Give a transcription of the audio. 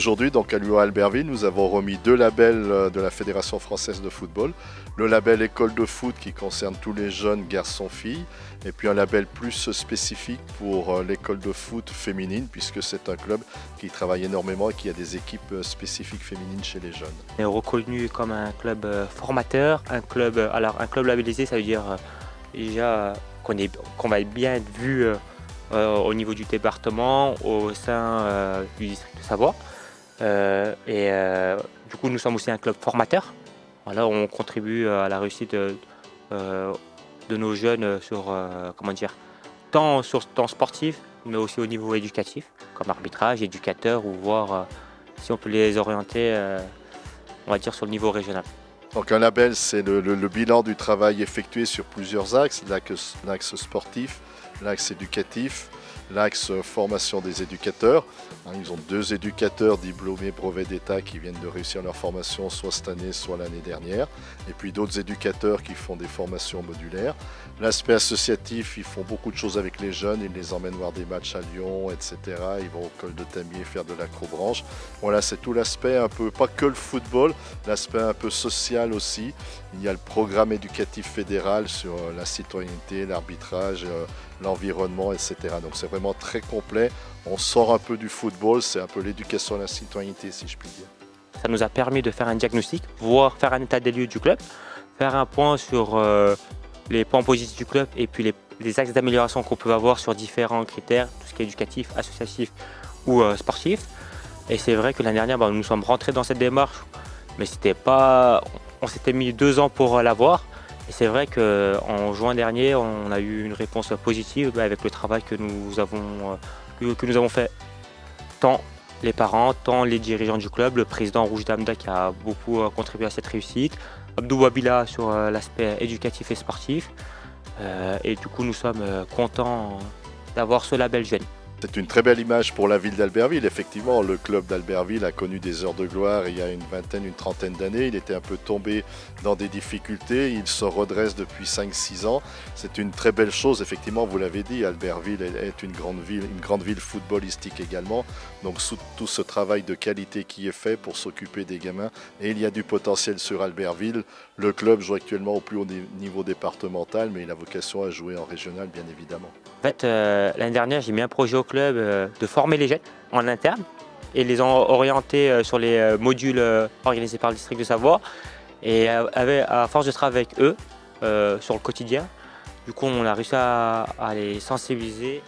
aujourd'hui, donc à l'UA Albertville, nous avons remis 2 labels de la Fédération française de football. Le label école de foot qui concerne tous les jeunes garçons-filles et puis un label plus spécifique pour l'école de foot féminine puisque c'est un club qui travaille énormément et qui a des équipes spécifiques féminines chez les jeunes. On est reconnu comme un club formateur, un club labellisé, ça veut dire déjà qu'on va bien être vu au niveau du département, au sein du district de Savoie. Du coup, nous sommes aussi un club formateur. Voilà, on contribue à la réussite de nos jeunes tant sur le temps sportif, mais aussi au niveau éducatif, comme arbitrage, éducateur, ou voir si on peut les orienter, on va dire, sur le niveau régional. Donc un label, c'est le bilan du travail effectué sur plusieurs axes, l'axe sportif, l'axe éducatif, l'axe formation des éducateurs. Ils ont 2 éducateurs diplômés brevet d'État qui viennent de réussir leur formation soit cette année, soit l'année dernière. Et puis d'autres éducateurs qui font des formations modulaires. L'aspect associatif, ils font beaucoup de choses avec les jeunes. Ils les emmènent voir des matchs à Lyon, etc. Ils vont au col de Tamier faire de l'acrobranche. Voilà, c'est tout l'aspect un peu, pas que le football, l'aspect un peu social aussi. Il y a le programme éducatif fédéral sur la citoyenneté, l'arbitrage, l'environnement, etc. Donc c'est vraiment très complet. On sort un peu du football, c'est un peu l'éducation à la citoyenneté, si je puis dire. Ça nous a permis de faire un diagnostic, voire faire un état des lieux du club, faire un point sur les points positifs du club et puis les axes d'amélioration qu'on peut avoir sur différents critères, tout ce qui est éducatif, associatif ou sportif. Et c'est vrai que l'année dernière, nous sommes rentrés dans cette démarche, mais on s'était mis 2 ans pour l'avoir. Et c'est vrai qu'en juin dernier, on a eu une réponse positive avec le travail que nous avons fait, tant les parents, tant les dirigeants du club, le président Rouge Damda qui a beaucoup contribué à cette réussite, Abdou Wabila sur l'aspect éducatif et sportif. Et du coup, nous sommes contents d'avoir ce label jeune. C'est une très belle image pour la ville d'Albertville. Effectivement, le club d'Albertville a connu des heures de gloire il y a une trentaine d'années. Il était un peu tombé dans des difficultés. Il se redresse depuis 5-6 ans. C'est une très belle chose. Effectivement, vous l'avez dit, Albertville est une grande ville footballistique également. Donc tout ce travail de qualité qui est fait pour s'occuper des gamins. Et il y a du potentiel sur Albertville. Le club joue actuellement au plus haut niveau départemental, mais il a vocation à jouer en régional, bien évidemment. En fait, l'année dernière, j'ai mis un projet au club de former les jeunes en interne et les orienter sur les modules organisés par le district de Savoie. Et à force de travailler avec eux sur le quotidien, du coup, on a réussi à les sensibiliser